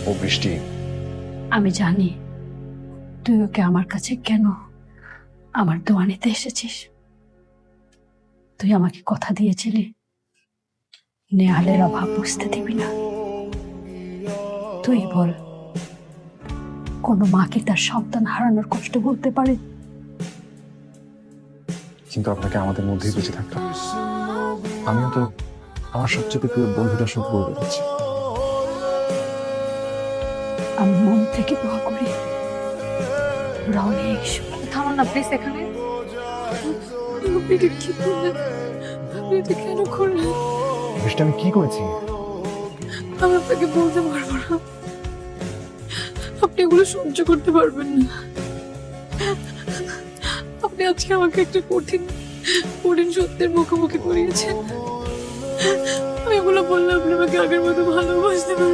ও বৃষ্টি, আমি জানি তুই ওকে আমার কাছে কেন আমার দোয়া নিতে এসেছিস। তুই আমাকে কথা দিয়েছিলি নেহালের অভাব বুঝতে দিবি না। তুই বল, কোনো মা কি তার সন্তান হারানোর কষ্ট বলতে পারে? কিন্তু আপনাকে আমাদের মধ্যেই বেঁচে থাকতে হবে। আমিও তো আমার সবচেয়ে প্রিয় বন্ধুটার সঙ্গে বলতে যাচ্ছি। আমি মন থেকে দোয়া করি ওরা অনেক সুখী। থামুন না প্লিজ এখানে। আপনি এটা কি করলেন? আপনি এটা কেন করলেন? বৃষ্টি, আমি কি করেছি? আমি আপনাকে বলতে পারবো না, আপনি এগুলো সহ্য করতে পারবেন না। আপনি আজকে আমাকে একটা কঠিন কঠিন সত্যের মুখোমুখি করিয়েছেন। আমি এগুলো বললে আপনি আমাকে আগের মতো ভালোবাসতে পারবেন।